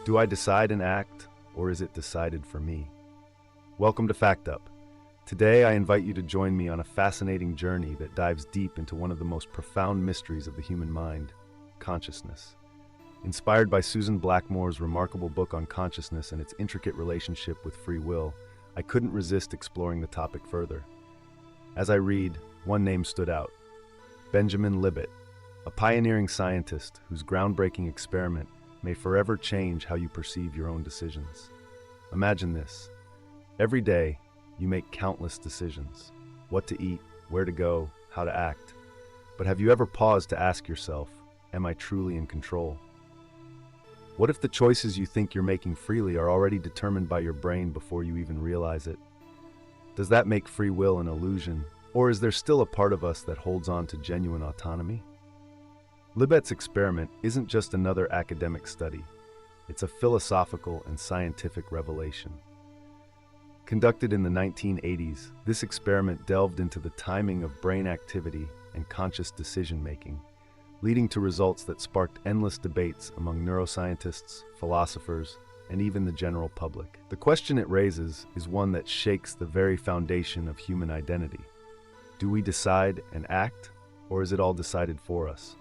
Do I decide and act, or is it decided for me? Welcome to FactUp. Today, I invite you to join me on a fascinating journey that dives deep into one of the most profound mysteries of the human mind, consciousness. Inspired by Susan Blackmore's remarkable book on consciousness and its intricate relationship with free will, I couldn't resist exploring the topic further. As I read, one name stood out: Benjamin Libet, a pioneering scientist whose groundbreaking experiment may forever change how you perceive your own decisions. Imagine this. Every day, you make countless decisions: what to eat, where to go, how to act. But have you ever paused to ask yourself, am I truly in control? What if the choices you think you're making freely are already determined by your brain before you even realize it? Does that make free will an illusion, or is there still a part of us that holds on to genuine autonomy? Libet's experiment isn't just another academic study. It's a philosophical and scientific revelation. Conducted in the 1980s, this experiment delved into the timing of brain activity and conscious decision-making, leading to results that sparked endless debates among neuroscientists, philosophers, and even the general public. The question it raises is one that shakes the very foundation of human identity. Do we decide and act, or is it all decided for us?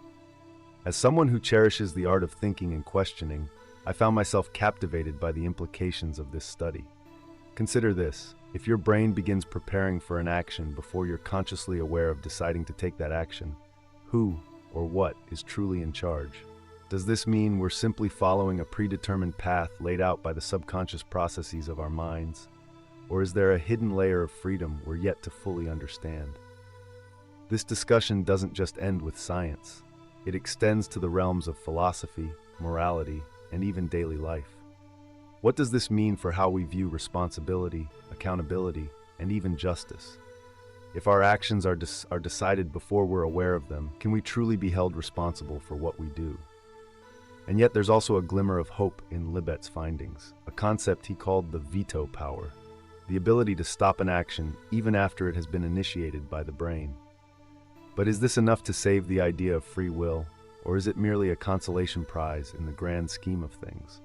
As someone who cherishes the art of thinking and questioning, I found myself captivated by the implications of this study. Consider this: if your brain begins preparing for an action before you're consciously aware of deciding to take that action, who or what is truly in charge? Does this mean we're simply following a predetermined path laid out by the subconscious processes of our minds? Or is there a hidden layer of freedom we're yet to fully understand? This discussion doesn't just end with science. It extends to the realms of philosophy, morality, and even daily life. What does this mean for how we view responsibility, accountability, and even justice? If our actions are decided before we're aware of them, can we truly be held responsible for what we do? And yet there's also a glimmer of hope in Libet's findings, a concept he called the veto power, the ability to stop an action even after it has been initiated by the brain. But is this enough to save the idea of free will, or is it merely a consolation prize in the grand scheme of things?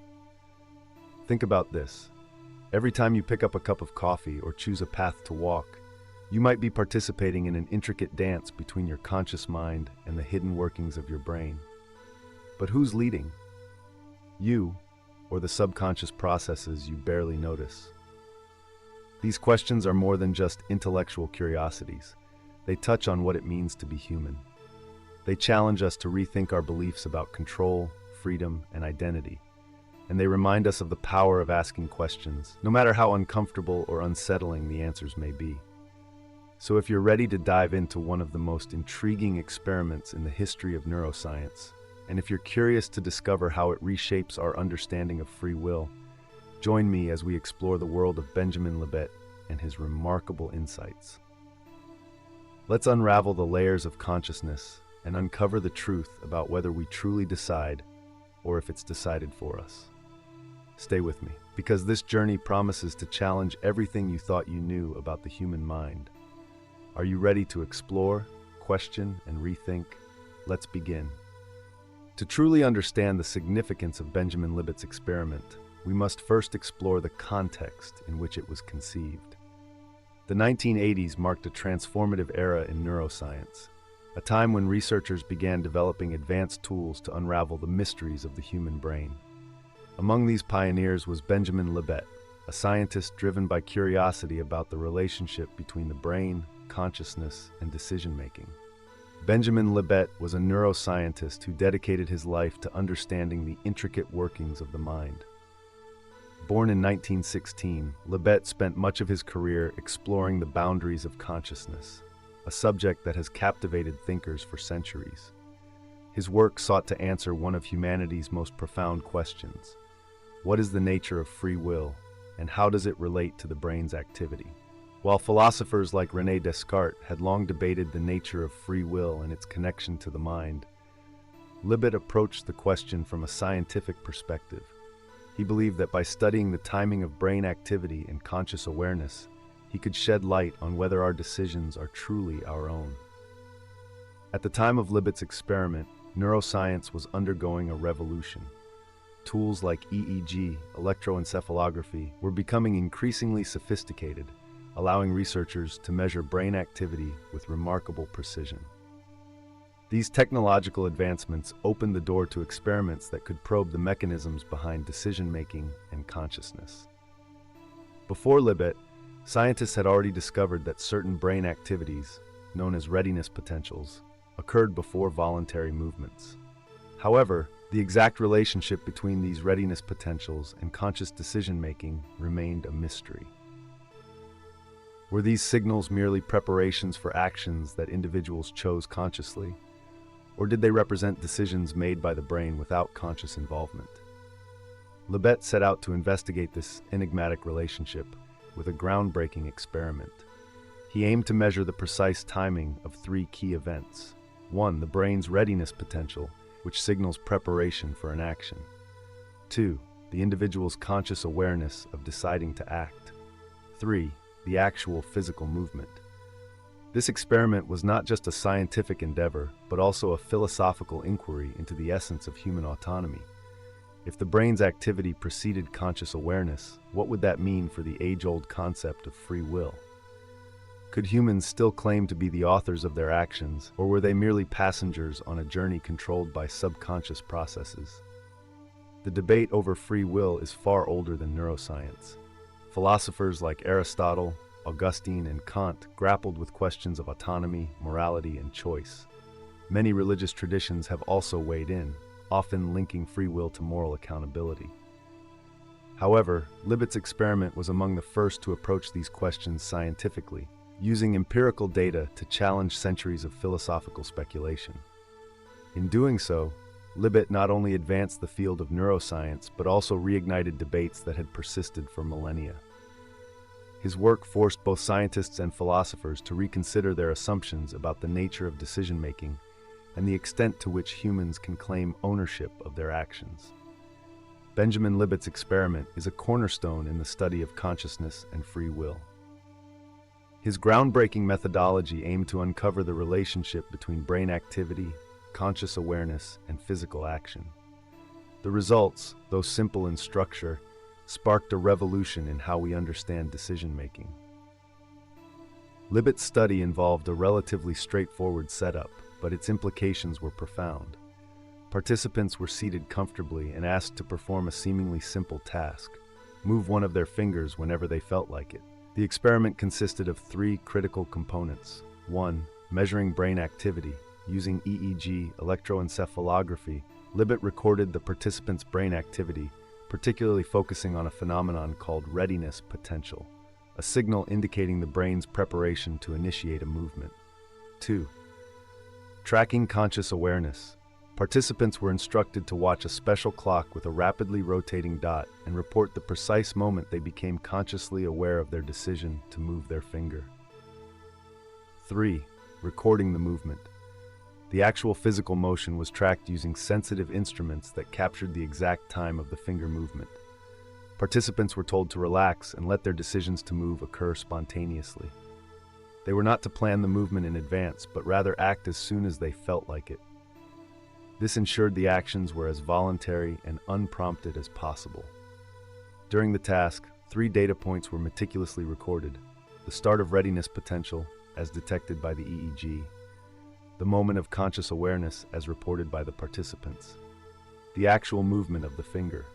Think about this. Every time you pick up a cup of coffee or choose a path to walk, you might be participating in an intricate dance between your conscious mind and the hidden workings of your brain. But who's leading? You, or the subconscious processes you barely notice? These questions are more than just intellectual curiosities. They touch on what it means to be human. They challenge us to rethink our beliefs about control, freedom, and identity. And they remind us of the power of asking questions, no matter how uncomfortable or unsettling the answers may be. So if you're ready to dive into one of the most intriguing experiments in the history of neuroscience, and if you're curious to discover how it reshapes our understanding of free will, join me as we explore the world of Benjamin Libet and his remarkable insights. Let's unravel the layers of consciousness and uncover the truth about whether we truly decide or if it's decided for us. Stay with me, because this journey promises to challenge everything you thought you knew about the human mind. Are you ready to explore, question, and rethink? Let's begin. To truly understand the significance of Benjamin Libet's experiment, we must first explore the context in which it was conceived. The 1980s marked a transformative era in neuroscience, a time when researchers began developing advanced tools to unravel the mysteries of the human brain. Among these pioneers was Benjamin Libet, a scientist driven by curiosity about the relationship between the brain, consciousness, and decision-making. Benjamin Libet was a neuroscientist who dedicated his life to understanding the intricate workings of the mind. Born in 1916, Libet spent much of his career exploring the boundaries of consciousness, a subject that has captivated thinkers for centuries. His work sought to answer one of humanity's most profound questions: what is the nature of free will, and how does it relate to the brain's activity? While philosophers like René Descartes had long debated the nature of free will and its connection to the mind, Libet approached the question from a scientific perspective. He believed that by studying the timing of brain activity and conscious awareness, he could shed light on whether our decisions are truly our own. At the time of Libet's experiment, neuroscience was undergoing a revolution. tools like EEG, electroencephalography, were becoming increasingly sophisticated, allowing researchers to measure brain activity with remarkable precision. These technological advancements opened the door to experiments that could probe the mechanisms behind decision-making and consciousness. Before Libet, scientists had already discovered that certain brain activities, known as readiness potentials, occurred before voluntary movements. However, the exact relationship between these readiness potentials and conscious decision-making remained a mystery. Were these signals merely preparations for actions that individuals chose consciously, or did they represent decisions made by the brain without conscious involvement? Libet set out to investigate this enigmatic relationship with a groundbreaking experiment. He aimed to measure the precise timing of three key events. 1. The brain's readiness potential, which signals preparation for an action. 2. The individual's conscious awareness of deciding to act. 3. The actual physical movement. This experiment was not just a scientific endeavor, but also a philosophical inquiry into the essence of human autonomy. If the brain's activity preceded conscious awareness, what would that mean for the age-old concept of free will? Could humans still claim to be the authors of their actions, or were they merely passengers on a journey controlled by subconscious processes? The debate over free will is far older than neuroscience. Philosophers like Aristotle, Augustine, and Kant grappled with questions of autonomy, morality, and choice. Many religious traditions have also weighed in, often linking free will to moral accountability. However, Libet's experiment was among the first to approach these questions scientifically, using empirical data to challenge centuries of philosophical speculation. In doing so, Libet not only advanced the field of neuroscience, but also reignited debates that had persisted for millennia. His work forced both scientists and philosophers to reconsider their assumptions about the nature of decision-making and the extent to which humans can claim ownership of their actions. Benjamin Libet's experiment is a cornerstone in the study of consciousness and free will. His groundbreaking methodology aimed to uncover the relationship between brain activity, conscious awareness, and physical action. The results, though simple in structure, sparked a revolution in how we understand decision-making. Libet's study involved a relatively straightforward setup, but its implications were profound. Participants were seated comfortably and asked to perform a seemingly simple task: move one of their fingers whenever they felt like it. The experiment consisted of three critical components. 1. Measuring brain activity. Using EEG, electroencephalography, Libet recorded the participants' brain activity, particularly focusing on a phenomenon called readiness potential, a signal indicating the brain's preparation to initiate a movement. 2. Tracking conscious awareness. Participants were instructed to watch a special clock with a rapidly rotating dot and report the precise moment they became consciously aware of their decision to move their finger. 3. Recording the movement. The actual physical motion was tracked using sensitive instruments that captured the exact time of the finger movement. Participants were told to relax and let their decisions to move occur spontaneously. They were not to plan the movement in advance, but rather act as soon as they felt like it. This ensured the actions were as voluntary and unprompted as possible. During the task, 3 data points were meticulously recorded: the start of readiness potential, as detected by the EEG, the moment of conscious awareness as reported by the participants, the actual movement of the finger.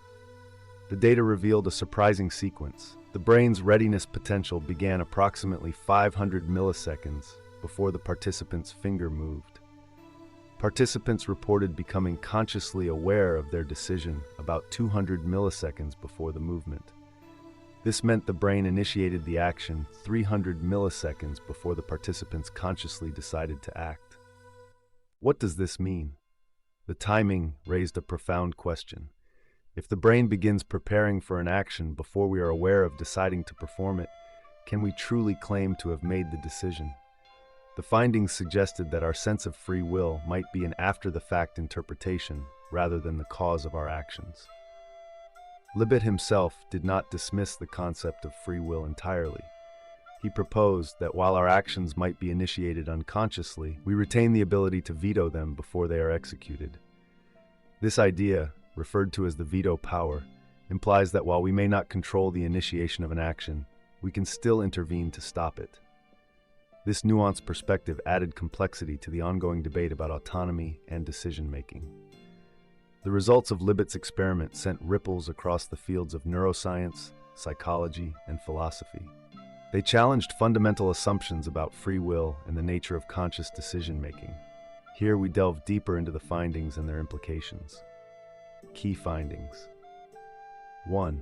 The data revealed a surprising sequence. The brain's readiness potential began approximately 500 milliseconds before the participant's finger moved. Participants reported becoming consciously aware of their decision about 200 milliseconds before the movement. This meant the brain initiated the action 300 milliseconds before the participants consciously decided to act. What does this mean? The timing raised a profound question. If the brain begins preparing for an action before we are aware of deciding to perform it, can we truly claim to have made the decision? The findings suggested that our sense of free will might be an after-the-fact interpretation rather than the cause of our actions. Libet himself did not dismiss the concept of free will entirely. He proposed that while our actions might be initiated unconsciously, we retain the ability to veto them before they are executed. This idea, referred to as the veto power, implies that while we may not control the initiation of an action, we can still intervene to stop it. This nuanced perspective added complexity to the ongoing debate about autonomy and decision-making. The results of Libet's experiment sent ripples across the fields of neuroscience, psychology, and philosophy. They challenged fundamental assumptions about free will and the nature of conscious decision-making. Here we delve deeper into the findings and their implications. Key findings. 1.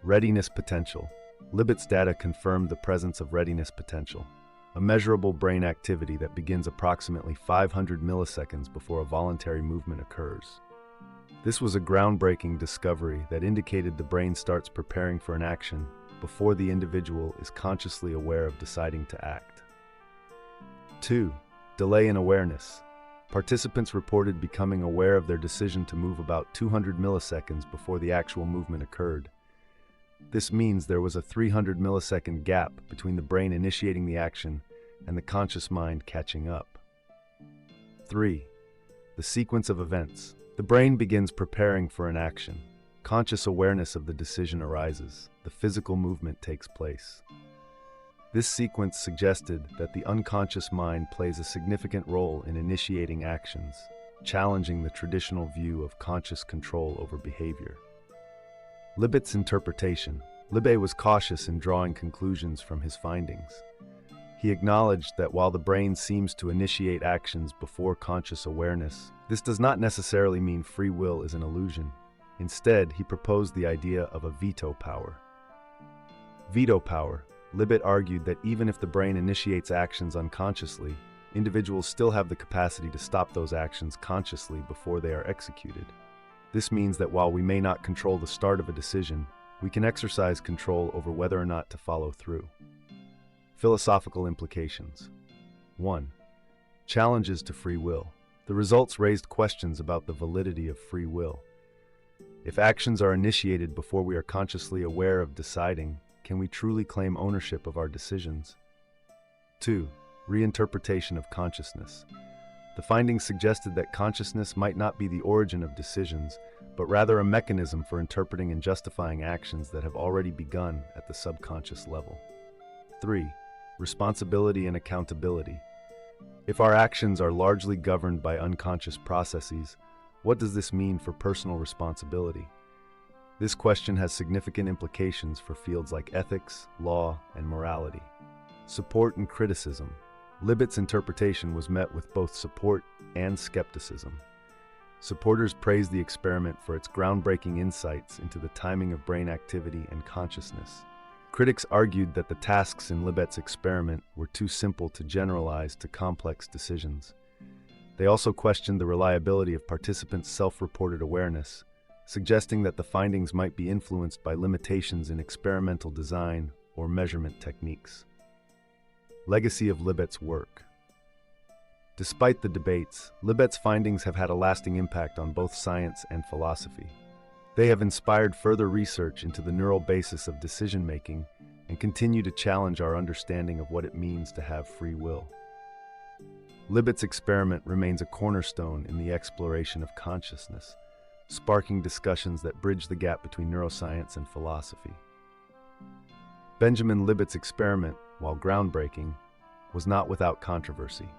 Readiness potential. Libet's data confirmed the presence of readiness potential, a measurable brain activity that begins approximately 500 milliseconds before a voluntary movement occurs. This was a groundbreaking discovery that indicated the brain starts preparing for an action before the individual is consciously aware of deciding to act. 2. Delay in awareness. Participants reported becoming aware of their decision to move about 200 milliseconds before the actual movement occurred. This means there was a 300 millisecond gap between the brain initiating the action and the conscious mind catching up. 3. The sequence of events. The brain begins preparing for an action. Conscious awareness of the decision arises. The physical movement takes place. This sequence suggested that the unconscious mind plays a significant role in initiating actions, challenging the traditional view of conscious control over behavior. Libet's interpretation. Libet was cautious in drawing conclusions from his findings. He acknowledged that while the brain seems to initiate actions before conscious awareness, this does not necessarily mean free will is an illusion. Instead, he proposed the idea of a veto power. Veto power. Libet argued that even if the brain initiates actions unconsciously, individuals still have the capacity to stop those actions consciously before they are executed. This means that while we may not control the start of a decision, we can exercise control over whether or not to follow through. Philosophical implications. 1. Challenges to free will. The results raised questions about the validity of free will. If actions are initiated before we are consciously aware of deciding, can we truly claim ownership of our decisions? 2. Reinterpretation of consciousness. The findings suggested that consciousness might not be the origin of decisions, but rather a mechanism for interpreting and justifying actions that have already begun at the subconscious level. 3. Responsibility and accountability. If our actions are largely governed by unconscious processes, what does this mean for personal responsibility? This question has significant implications for fields like ethics, law, and morality. Support and criticism. Libet's interpretation was met with both support and skepticism. Supporters praised the experiment for its groundbreaking insights into the timing of brain activity and consciousness. Critics argued that the tasks in Libet's experiment were too simple to generalize to complex decisions. They also questioned the reliability of participants' self-reported awareness, suggesting that the findings might be influenced by limitations in experimental design or measurement techniques. Legacy of Libet's work. Despite the debates, Libet's findings have had a lasting impact on both science and philosophy. They have inspired further research into the neural basis of decision-making and continue to challenge our understanding of what it means to have free will. Libet's experiment remains a cornerstone in the exploration of consciousness, sparking discussions that bridge the gap between neuroscience and philosophy. Benjamin Libet's experiment, while groundbreaking, was not without controversy.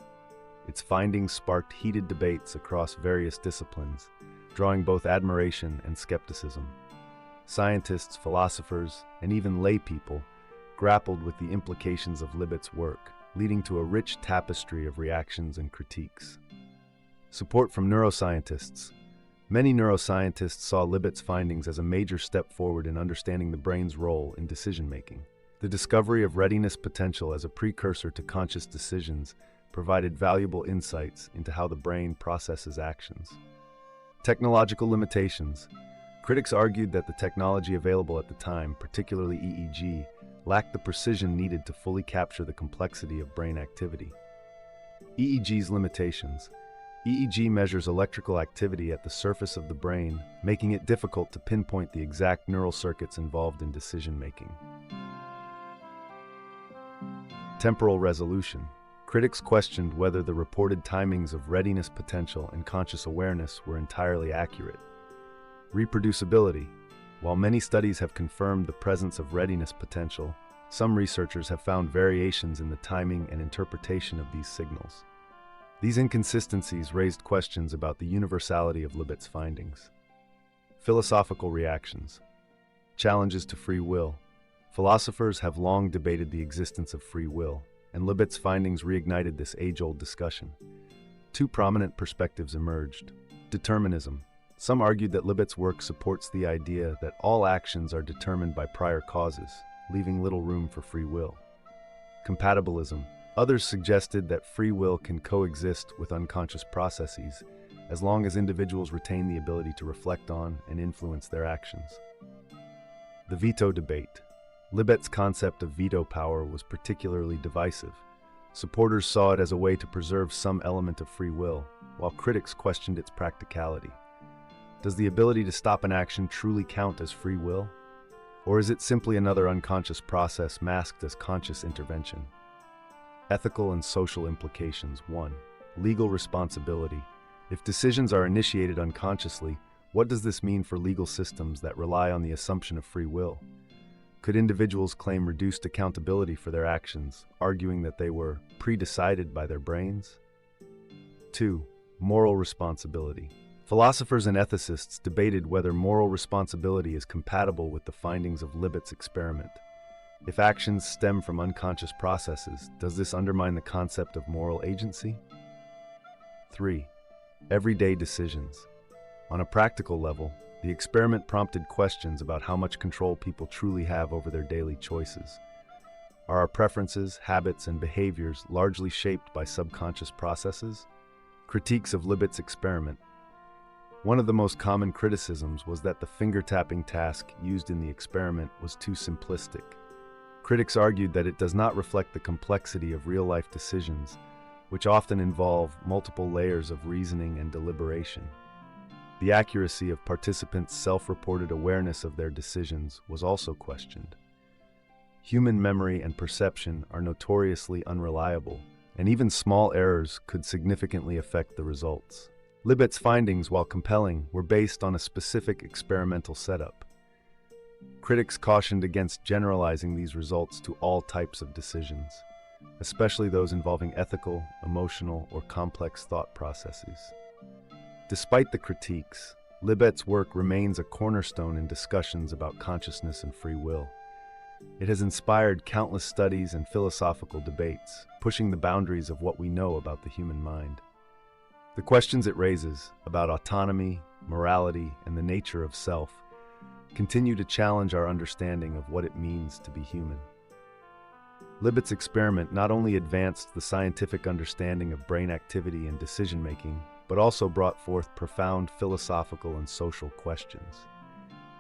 Its findings sparked heated debates across various disciplines, drawing both admiration and skepticism. Scientists, philosophers, and even lay people grappled with the implications of Libet's work, leading to a rich tapestry of reactions and critiques. Support from neuroscientists. Many neuroscientists saw Libet's findings as a major step forward in understanding the brain's role in decision-making. The discovery of readiness potential as a precursor to conscious decisions provided valuable insights into how the brain processes actions. Technological limitations. Critics argued that the technology available at the time, particularly EEG, lacked the precision needed to fully capture the complexity of brain activity. EEG's limitations. EEG measures electrical activity at the surface of the brain, making it difficult to pinpoint the exact neural circuits involved in decision-making. Temporal resolution. Critics questioned whether the reported timings of readiness potential and conscious awareness were entirely accurate. Reproducibility. While many studies have confirmed the presence of readiness potential, some researchers have found variations in the timing and interpretation of these signals. These inconsistencies raised questions about the universality of Libet's findings. Philosophical reactions. Challenges to free will. Philosophers have long debated the existence of free will, and Libet's findings reignited this age-old discussion. Two prominent perspectives emerged. Determinism. Some argued that Libet's work supports the idea that all actions are determined by prior causes, leaving little room for free will. Compatibilism. Others suggested that free will can coexist with unconscious processes, as long as individuals retain the ability to reflect on and influence their actions. The veto debate. Libet's concept of veto power was particularly divisive. Supporters saw it as a way to preserve some element of free will, while critics questioned its practicality. Does the ability to stop an action truly count as free will? Or is it simply another unconscious process masked as conscious intervention? Ethical and social implications. 1. Legal responsibility. If decisions are initiated unconsciously, what does this mean for legal systems that rely on the assumption of free will? Could individuals claim reduced accountability for their actions, arguing that they were pre-decided by their brains? 2. Moral responsibility. Philosophers and ethicists debated whether moral responsibility is compatible with the findings of Libet's experiment. If actions stem from unconscious processes, does this undermine the concept of moral agency? 3. Everyday decisions. On a practical level, the experiment prompted questions about how much control people truly have over their daily choices. Are our preferences, habits, and behaviors largely shaped by subconscious processes? Critiques of Libet's experiment. One of the most common criticisms was that the finger-tapping task used in the experiment was too simplistic. Critics argued that it does not reflect the complexity of real-life decisions, which often involve multiple layers of reasoning and deliberation. The accuracy of participants' self-reported awareness of their decisions was also questioned. Human memory and perception are notoriously unreliable, and even small errors could significantly affect the results. Libet's findings, while compelling, were based on a specific experimental setup. Critics cautioned against generalizing these results to all types of decisions, especially those involving ethical, emotional, or complex thought processes. Despite the critiques, Libet's work remains a cornerstone in discussions about consciousness and free will. It has inspired countless studies and philosophical debates, pushing the boundaries of what we know about the human mind. The questions it raises about autonomy, morality, and the nature of self continue to challenge our understanding of what it means to be human. Libet's experiment not only advanced the scientific understanding of brain activity and decision-making, but also brought forth profound philosophical and social questions.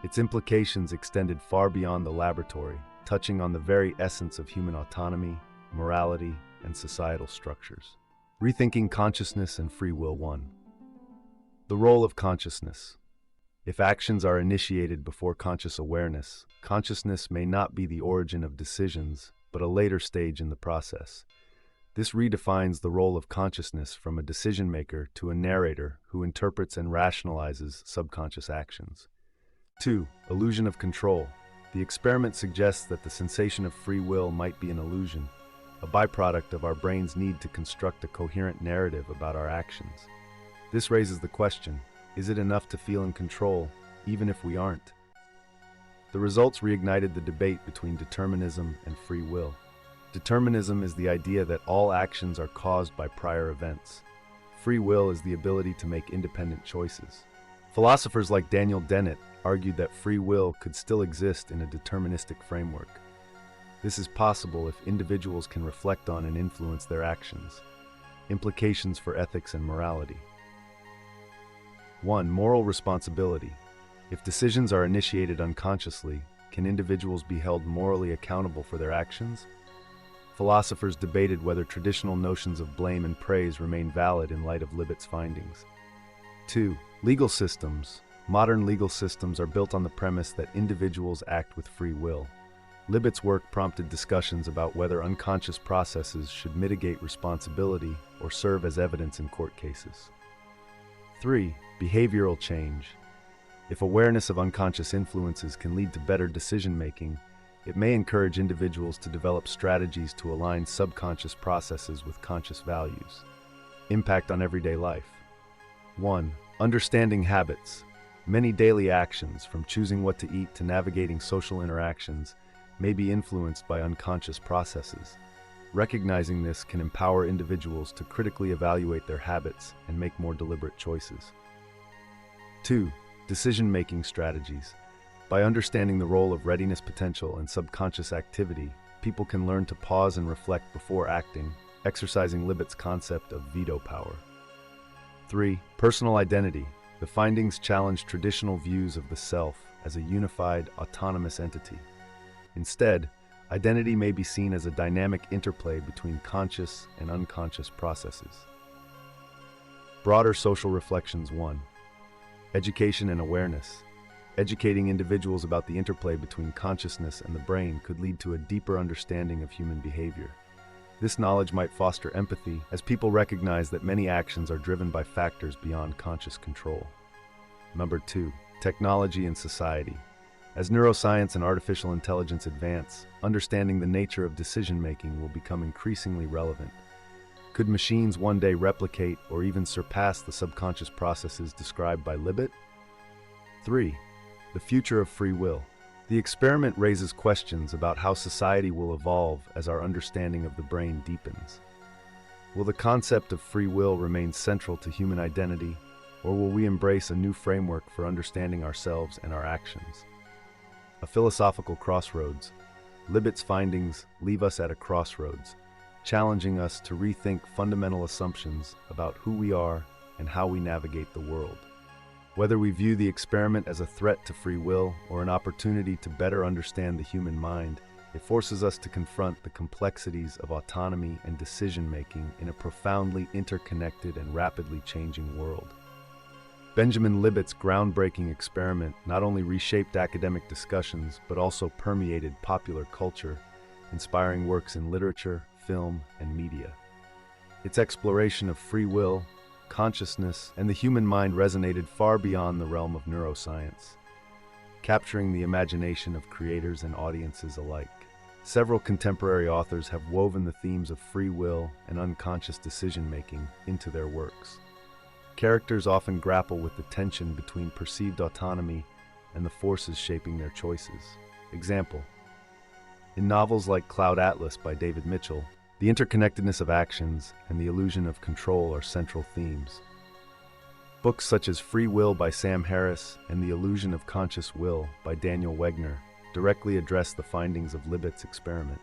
Its implications extended far beyond the laboratory, touching on the very essence of human autonomy, morality, and societal structures. Rethinking consciousness and free will. 1. The role of consciousness. If actions are initiated before conscious awareness, consciousness may not be the origin of decisions, but a later stage in the process. This redefines the role of consciousness from a decision-maker to a narrator who interprets and rationalizes subconscious actions. 2. Illusion of control. The experiment suggests that the sensation of free will might be an illusion, a byproduct of our brain's need to construct a coherent narrative about our actions. This raises the question, is it enough to feel in control, even if we aren't? The results reignited the debate between determinism and free will. Determinism is the idea that all actions are caused by prior events. Free will is the ability to make independent choices. Philosophers like Daniel Dennett argued that free will could still exist in a deterministic framework. This is possible if individuals can reflect on and influence their actions. Implications for ethics and morality. 1. Moral responsibility. If decisions are initiated unconsciously, can individuals be held morally accountable for their actions? Philosophers debated whether traditional notions of blame and praise remain valid in light of Libet's findings. 2. Legal systems. Modern legal systems are built on the premise that individuals act with free will. Libet's work prompted discussions about whether unconscious processes should mitigate responsibility or serve as evidence in court cases. 3. Behavioral change. If awareness of unconscious influences can lead to better decision-making, it may encourage individuals to develop strategies to align subconscious processes with conscious values. Impact on everyday life. 1. Understanding habits. Many daily actions, from choosing what to eat to navigating social interactions, may be influenced by unconscious processes. Recognizing this can empower individuals to critically evaluate their habits and make more deliberate choices. 2. Decision-making strategies. By understanding the role of readiness potential and subconscious activity, people can learn to pause and reflect before acting, exercising Libet's concept of veto power. 3. Personal identity. The findings challenge traditional views of the self as a unified, autonomous entity. Instead, identity may be seen as a dynamic interplay between conscious and unconscious processes. Broader social reflections. 1. Education and awareness. Educating individuals about the interplay between consciousness and the brain could lead to a deeper understanding of human behavior. This knowledge might foster empathy, as people recognize that many actions are driven by factors beyond conscious control. Number 2. Technology and society. As neuroscience and artificial intelligence advance, understanding the nature of decision-making will become increasingly relevant. Could machines one day replicate or even surpass the subconscious processes described by Libet? 3. The future of free will. The experiment raises questions about how society will evolve as our understanding of the brain deepens. Will the concept of free will remain central to human identity, or will we embrace a new framework for understanding ourselves and our actions? A philosophical crossroads. Libet's findings leave us at a crossroads, challenging us to rethink fundamental assumptions about who we are and how we navigate the world. Whether we view the experiment as a threat to free will or an opportunity to better understand the human mind, it forces us to confront the complexities of autonomy and decision-making in a profoundly interconnected and rapidly changing world. Benjamin Libet's groundbreaking experiment not only reshaped academic discussions but also permeated popular culture, inspiring works in literature, film, and media. Its exploration of free will, consciousness, and the human mind resonated far beyond the realm of neuroscience, capturing the imagination of creators and audiences alike. Several contemporary authors have woven the themes of free will and unconscious decision-making into their works. Characters often grapple with the tension between perceived autonomy and the forces shaping their choices. Example: in novels like Cloud Atlas by David Mitchell, the interconnectedness of actions and the illusion of control are central themes. Books such as Free Will by Sam Harris and The Illusion of Conscious Will by Daniel Wegner directly address the findings of Libet's experiment.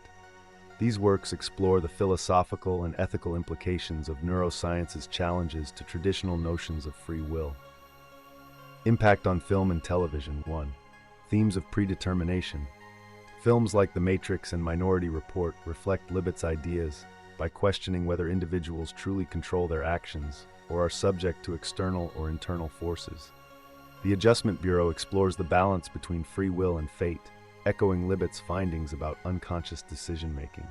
These works explore the philosophical and ethical implications of neuroscience's challenges to traditional notions of free will. Impact on film and television. 1. Themes of predetermination. Films like The Matrix and Minority Report reflect Libet's ideas by questioning whether individuals truly control their actions or are subject to external or internal forces. The Adjustment Bureau explores the balance between free will and fate, echoing Libet's findings about unconscious decision-making.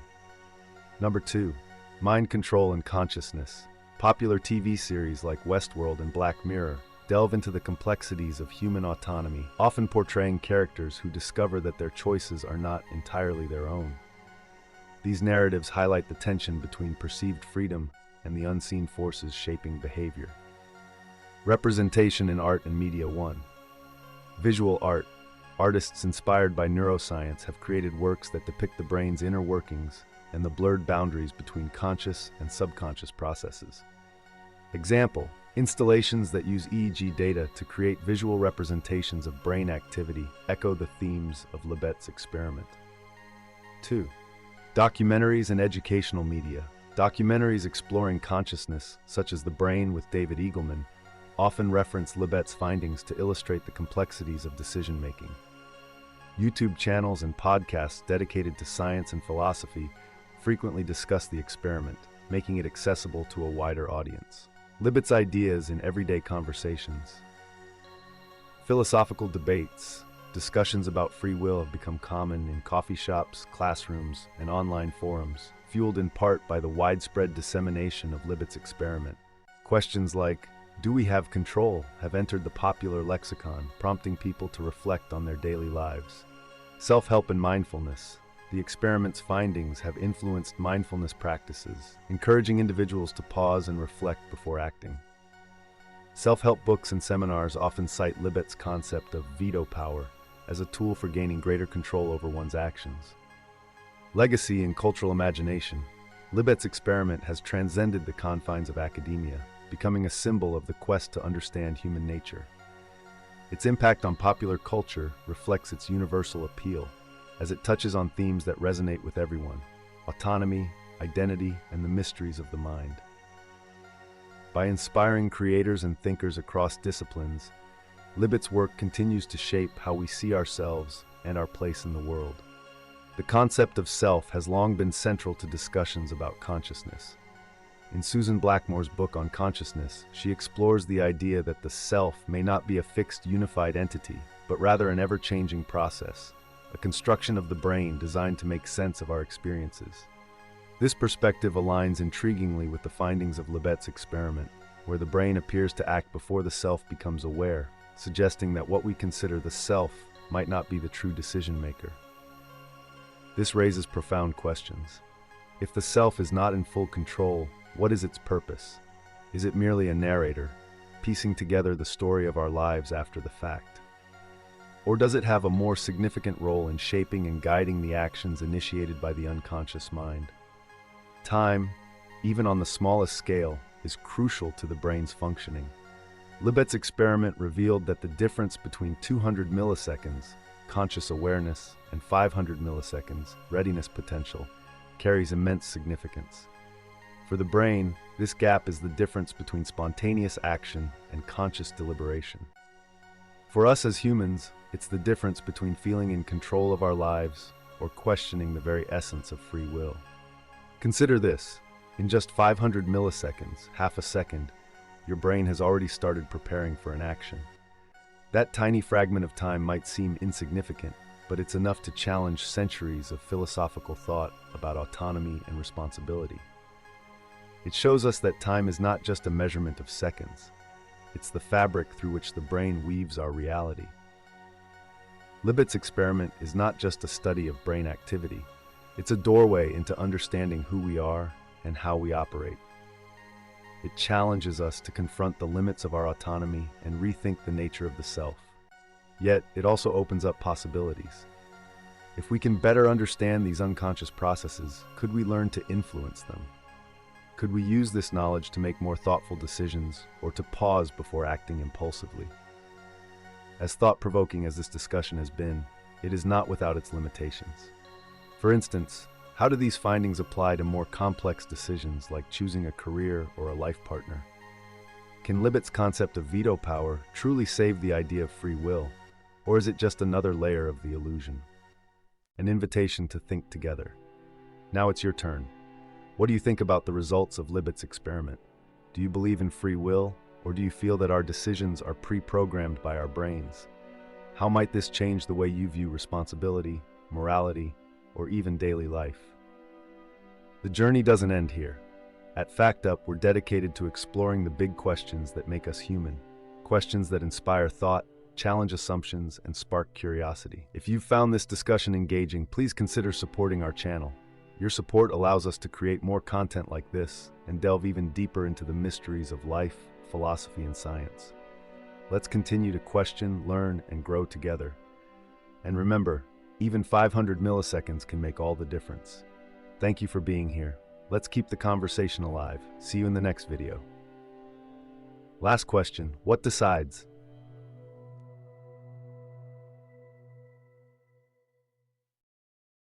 Number 2. Mind control and consciousness. Popular TV series like Westworld and Black Mirror delve into the complexities of human autonomy, often portraying characters who discover that their choices are not entirely their own. These narratives highlight the tension between perceived freedom and the unseen forces shaping behavior. Representation in art and media. 1. Visual art. Artists inspired by neuroscience have created works that depict the brain's inner workings and the blurred boundaries between conscious and subconscious processes. Example: installations that use EEG data to create visual representations of brain activity echo the themes of Libet's experiment. 2. Documentaries and educational media. Documentaries exploring consciousness, such as The Brain with David Eagleman, often reference Libet's findings to illustrate the complexities of decision-making. YouTube channels and podcasts dedicated to science and philosophy frequently discuss the experiment, making it accessible to a wider audience. Libet's ideas in everyday conversations. Philosophical debates. Discussions about free will have become common in coffee shops, classrooms, and online forums, fueled in part by the widespread dissemination of Libet's experiment. Questions like, "Do we have control?" have entered the popular lexicon, prompting people to reflect on their daily lives. Self-help and mindfulness. The experiment's findings have influenced mindfulness practices, encouraging individuals to pause and reflect before acting. Self-help books and seminars often cite Libet's concept of veto power as a tool for gaining greater control over one's actions. Legacy and cultural imagination. Libet's experiment has transcended the confines of academia, becoming a symbol of the quest to understand human nature. Its impact on popular culture reflects its universal appeal, as it touches on themes that resonate with everyone: autonomy, identity, and the mysteries of the mind. By inspiring creators and thinkers across disciplines, Libet's work continues to shape how we see ourselves and our place in the world. The concept of self has long been central to discussions about consciousness. In Susan Blackmore's book on consciousness, she explores the idea that the self may not be a fixed, unified entity, but rather an ever-changing process, a construction of the brain designed to make sense of our experiences. This perspective aligns intriguingly with the findings of Libet's experiment, where the brain appears to act before the self becomes aware, suggesting that what we consider the self might not be the true decision-maker. This raises profound questions. If the self is not in full control, what is its purpose? Is it merely a narrator, piecing together the story of our lives after the fact? Or does it have a more significant role in shaping and guiding the actions initiated by the unconscious mind? Time, even on the smallest scale, is crucial to the brain's functioning. Libet's experiment revealed that the difference between 200 milliseconds, conscious awareness, and 500 milliseconds, readiness potential, carries immense significance. For the brain, this gap is the difference between spontaneous action and conscious deliberation. For us as humans, it's the difference between feeling in control of our lives or questioning the very essence of free will. Consider this: in just 500 milliseconds, half a second, your brain has already started preparing for an action. That tiny fragment of time might seem insignificant, but it's enough to challenge centuries of philosophical thought about autonomy and responsibility. It shows us that time is not just a measurement of seconds. It's the fabric through which the brain weaves our reality. Libet's experiment is not just a study of brain activity. It's a doorway into understanding who we are and how we operate. It challenges us to confront the limits of our autonomy and rethink the nature of the self. Yet, it also opens up possibilities. If we can better understand these unconscious processes, could we learn to influence them? Could we use this knowledge to make more thoughtful decisions or to pause before acting impulsively? As thought-provoking as this discussion has been, it is not without its limitations. For instance, how do these findings apply to more complex decisions like choosing a career or a life partner? Can Libet's concept of veto power truly save the idea of free will, or is it just another layer of the illusion? An invitation to think together. Now it's your turn. What do you think about the results of Libet's experiment? Do you believe in free will, or do you feel that our decisions are pre-programmed by our brains? How might this change the way you view responsibility, morality, or even daily life? The journey doesn't end here. At FactUp, we're dedicated to exploring the big questions that make us human, questions that inspire thought, challenge assumptions, and spark curiosity. If you've found this discussion engaging, please consider supporting our channel. Your support allows us to create more content like this and delve even deeper into the mysteries of life, philosophy, and science. Let's continue to question, learn, and grow together. And remember, even 500 milliseconds can make all the difference. Thank you for being here. Let's keep the conversation alive. See you in the next video. Last question: what decides?